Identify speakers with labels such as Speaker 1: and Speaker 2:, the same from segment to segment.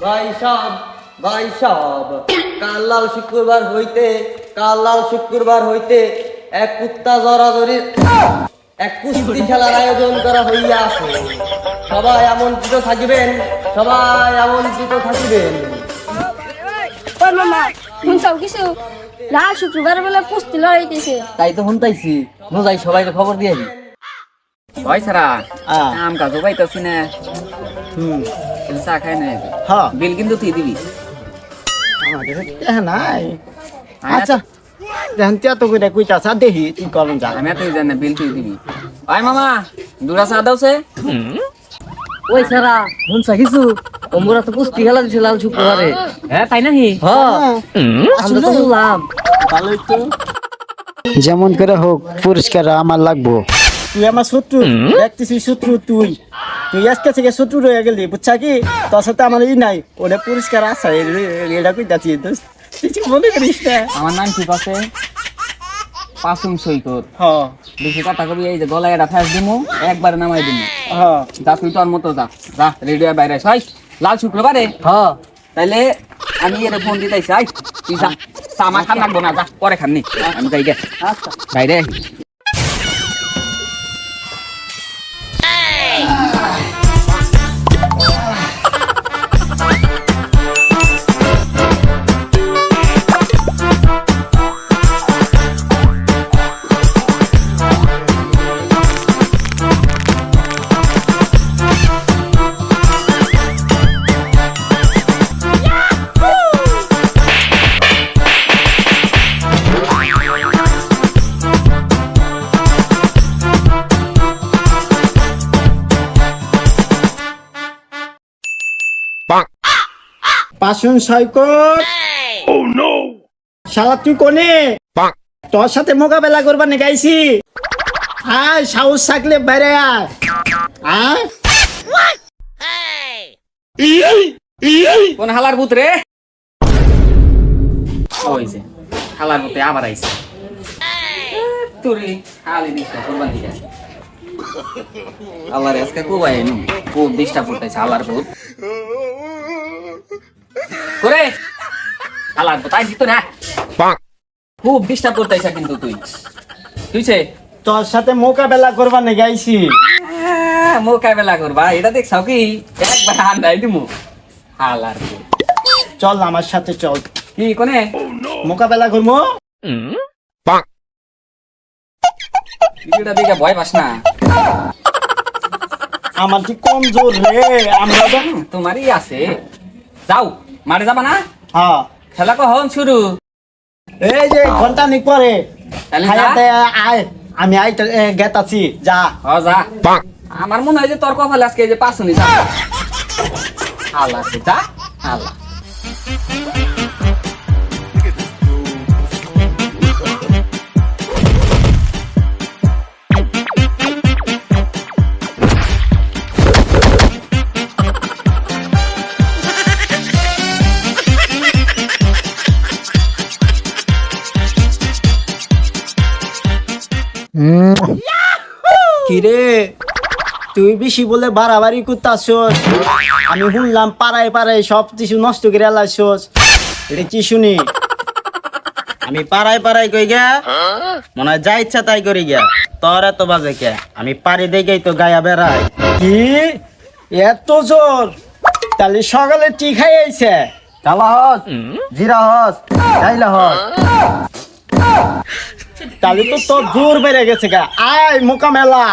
Speaker 1: ভাই সব কাল লাল শুক্রবার হইতে এক কুত্তা জরাজরি এক কুস্তি খেলার আয়োজন করা হইয়াছে। সবাই আমন্ত্রিত থাকিবেন।
Speaker 2: ওই মামা শুনছাও কিছু লাল শুক্রবার বলে কুস্তি লড়াইতেছে।
Speaker 1: তাই তো শুনতাইছি, যাই সবাইকে খবর দিয়ে দিই।
Speaker 3: ভাই সারা আম কাজও পাইতাছি না, চা খাই না, বিল কিন্তু তুই দিবি।
Speaker 4: নাই আচ্ছা জানতে তো কইটা কইতা চা দেহি তুই করন যা
Speaker 3: আমি তুই জান না, বিল তুই দিবি। ওই মামা দুরা চা দাওছে।
Speaker 1: ওই সারা শুনছা কিছু? ওমরা তো কুস্তি খেলা দিছে লাল শুক্রবারে।
Speaker 3: হ্যাঁ তাই নাকি?
Speaker 1: আমরা তো শুনলাম।
Speaker 4: ভালোই তো, যেমন করে হোক পুরস্কার আমার লাগবো। তুই আমার শত্রু, দেখতেছিস শত্রু তুই আজকে থেকে শত্রু রয়ে গেলি, বুঝছা কি? তোর সাথে আমার নাই, ওটা পুরস্কার আছে, এটা কইতাছি তুই মনে করিস না।
Speaker 3: আমার নাম ঠিক আছে পাসুম সৈকত।
Speaker 4: হ্যাঁ
Speaker 3: বেশি কথা কবি, এই যে গলায় একটা ফ্যাস দিমু, একবারে নামাই দিমু।
Speaker 4: হ্যাঁ
Speaker 3: যা তুই তোর মতো যা রেডিও বাইরে আস। লাল শুক্রবারে তাইলে আমি এর ফোন দিতেছি। তুই যা, চা আমার খান লাগবো না, যা পরে খাননি, আমি যাই গে বাইরে।
Speaker 4: পাশুন সৈকত, শালা তুই কোনে? তোর সাথে মোকাবেলা করবা নে গাইছি। আয় সাহস থাকলে বাইরে আয়।
Speaker 3: কোন হালার ভূত রে? ওইছে হালার ভূতে আবার আইছে। তুই হালি দিছা কোরবান দিছা। আল্লাহর আজকে খুব আইনু, খুব ডিস্টার্ব করতেছে হালার ভূত করে। হালার ভূত আই দিত না, খুব ডিস্টার্ব করতেছে কিন্তু তুইছে
Speaker 4: তোর সাথে মোকাবেলা করবা নে গাইছি।
Speaker 3: মোকাবেলা করবা, এটা দেখছাও কি? একবার আন্দাই দিমু হালার ভূত।
Speaker 4: চল আমার সাথে চল,
Speaker 3: কি কোনে
Speaker 4: মোকাবেলা করবো।
Speaker 3: ভিডিওটা দেখে ভয় পাস না?
Speaker 4: আমার কি কম জোর রে? আমরা
Speaker 3: তোমারই আছে, যাও মারে যাবা না?
Speaker 4: হ্যাঁ
Speaker 3: খেলা কখন শুরু?
Speaker 4: এই যে ঘন্টা নিক পরে
Speaker 3: তাহলে
Speaker 4: খাইয়াতে আয়, আমি আই গেতাছি যা।
Speaker 3: যা। আমার মনে হয় যে তোর কপালে আজকে যে পাঁচুনি যা হালা যা হালা।
Speaker 4: কিরে তুই বেশি বলে বাড়াবাড়ি করতাছস? আমি শুনলাম পাড়ায় পাড়ায় সব কিছু নষ্ট করে লাইছস, এটা কি শুনি? আমি পাড়ায় পাড়ায় কই গা, মনে হয় যা ইচ্ছা তাই করি গা। তোর এত বাজে কে? আমি পারি দেখেই তো গায়া বেড়াই। কি এত জোর? তাহলে সকালে টি খাই আইছে? কালা হস, জিরা হস, ডাইলা হস, তাহলে তো তোর জোর বেড়ে গেছে গা। আয় মোকাবেলা।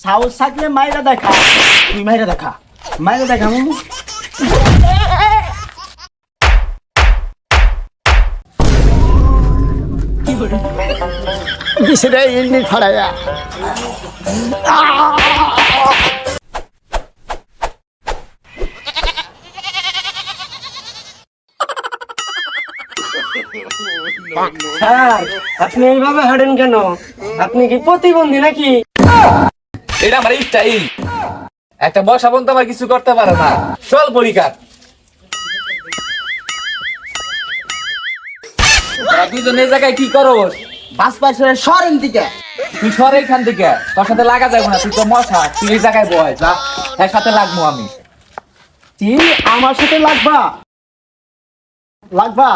Speaker 4: সাহস থাকলে মাইরা দেখা, তুই মাইরা দেখা মামু। বিশরে ইন্নি ফাড়ায়া
Speaker 1: স্যার, আপনি এইভাবে হাঁটেন কেন? আপনি কি প্রতিবন্ধী নাকি?
Speaker 3: এটা আমার স্টাইল, একটা বর্ষা বন্ধ আমার কিছু করতে পারে না। চল পরীক্ষা। দুজন এই জায়গায় কি করো?
Speaker 4: পাঁচ পাঁচরে সরেন দিকে
Speaker 3: তুই সর এইখান থেকে, তোর সাথে লাগা যাবো না, তুই তো মশা, তুই এই জায়গায় বয় যা, এর সাথে লাগবো আমি।
Speaker 4: কি আমার সাথে লাগবা লাগবা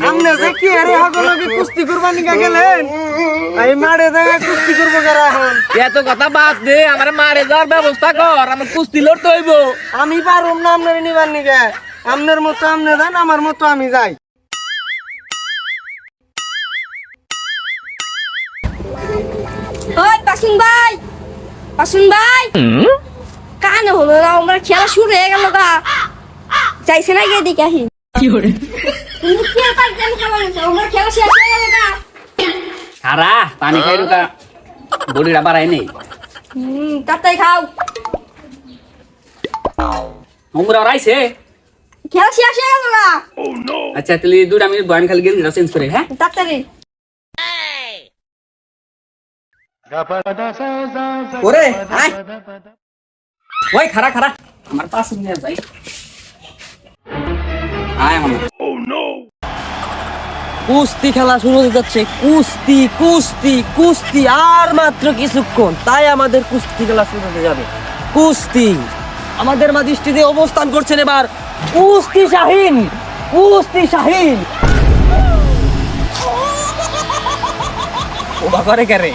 Speaker 5: আমনে যে কি আরে হগলকে কুস্তি করবার নিকা গেলেন এই মারে দেখা কুস্তি করবো কারা এখন
Speaker 3: এত কথা বাদ দে, আমার মারে যাওয়ার ব্যবস্থা কর, আমার কুস্তি লড়তে হইব।
Speaker 5: আমি পারুম না আপনার নিবার নিকা আমনের মতো আমনে যান আমার মতো আমি যাই
Speaker 2: ওই পাসুন ভাই, পাসুন ভাই, কানে হলো না, আমরা খেলা শুরু হয়ে গেল গা, যাইছে না গিয়ে দেখে আহি। কি করে তুমি কি আর পারতেন খাবার না, আমরা খেলা শেষ হয়ে গেল গা।
Speaker 3: খারা পানি খাই রুকা, বডিটা বাড়াই নেই।
Speaker 2: তাড়াতাড়ি খাও,
Speaker 3: হোমরা রাইছে।
Speaker 2: খেলা শেষ হয়ে গেল গা।
Speaker 3: আচ্ছা তাহলে 2 মিনিট বয়ান খালি গেল চেঞ্জ করে, হ্যাঁ
Speaker 2: তাড়াতাড়ি।
Speaker 3: ওরে আয় ওই খারা খারা আমার পাশে নিয়ে যাই, আয় মামা।
Speaker 1: কুস্তি খেলা শুরু হতে যাচ্ছে, কুস্তি কুস্তি কুস্তি, আর মাত্র কিছুক্ষণ, তাই আমাদের কুস্তি খেলা শুরু হতে যাবে। কুস্তি আমাদের দৃষ্টিতে অবস্থান করছেন এবার কুস্তি শাহিন, কুস্তি শাহিন।
Speaker 3: ওবা করে কে রে?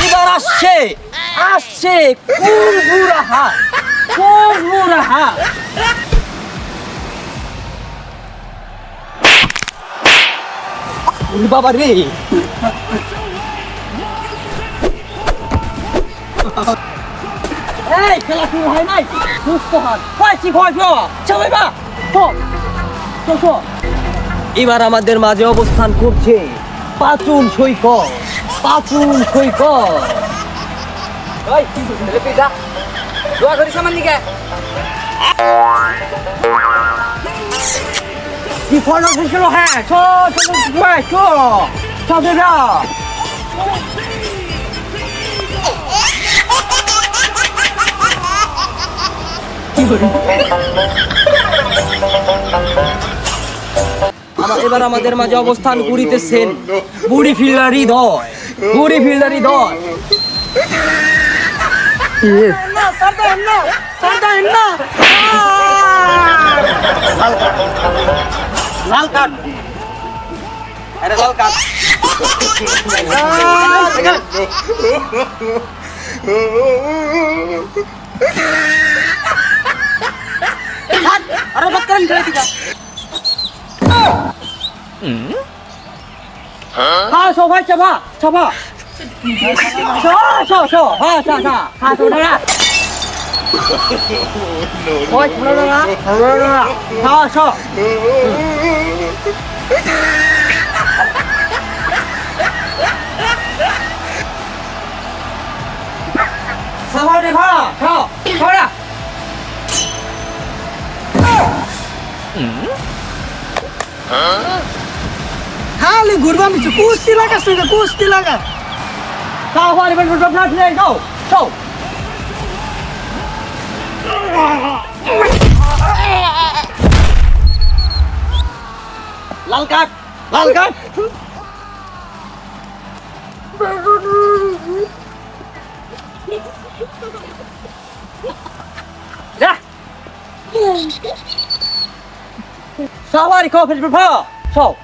Speaker 1: এবার আসছে আসছে কুরহুরাহা, কুরহুরাহা। ওরে বাবা রে, এই খেলা শুরু হয় নাই, সুস্থ হন, পাইছি ভয় পাওয়া, সবাই বা এবার আমাদের মাঝে অবস্থান করছে পাচুল সৈকত, পাচুল সৈকত।
Speaker 3: ওই ছেলে তুই যা, দোয়া করিস আমার নিকে।
Speaker 1: কি ফলো ছিল, হ্যাঁ চো চো চো যা। এবার আমাদের মাঝে অবস্থান করিতেছেন বুড়ি ফিল্ডার হৃদয়, বুড়ি ফিল্ডার হৃদয়।
Speaker 5: না সারদান না সারদান না
Speaker 1: লাল কার্ড, আরে লাল কার্ড।
Speaker 5: আরে বাত করেন খেলা দিকা
Speaker 1: হ্যাঁ সবাই চাপা চাপা, শো শো, হ্যাঁ চা চা, হ্যাঁ তো না ওই ছোড়ো না ছোড়ো না, হ্যাঁ শো। সবাই দেখো শো ছোড়া।
Speaker 5: খালি ঘুরবা মিছু কুস্তি লাগাস তুই কুস্তি লাগা
Speaker 1: Sao hoa đi bên bên bên lên go go. Lăn cắt, lăn cắt. Ra. Sao hoa đi co bên bên phơ. Sao.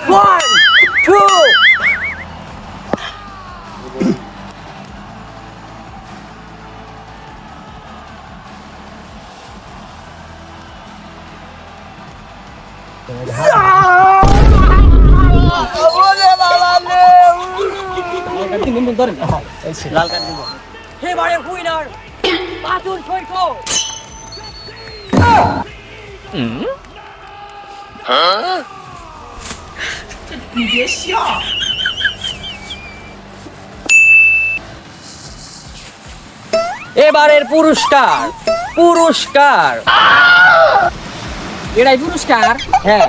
Speaker 1: One, two. এবারে উইনার বাদুর সৈকত। এবারের পুরস্কার পুরস্কার
Speaker 3: এটাই পুরস্কার
Speaker 1: হ্যাঁ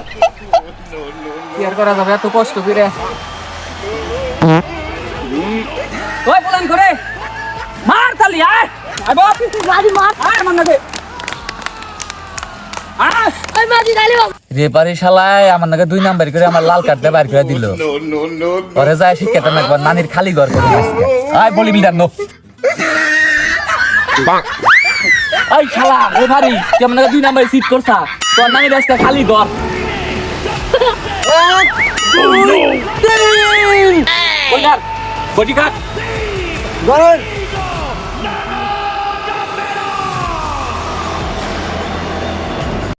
Speaker 3: কি আর করা যাবে এত কষ্ট করে ওই বলান করে মার তালি আয় আয় বাপ
Speaker 2: বাজি মার
Speaker 3: আয় মান নাকি আয়
Speaker 2: ওই বাজি ডালি
Speaker 3: রেপারি শালায় আমার নাকি 2 নাম্বার করে আমার লাল কার্ড বাইর করে দিল পরে যায় শিক্ষাটা একবার নানির খালি ঘর করে দিয়েছে আয় বলি বিদান নো এই শালা রেপারি কেমন নাকি 2 নাম্বার সিট করছা তোর নানির আজকে খালি ঘর বডিগার্ড বডিগার্ড
Speaker 5: গরম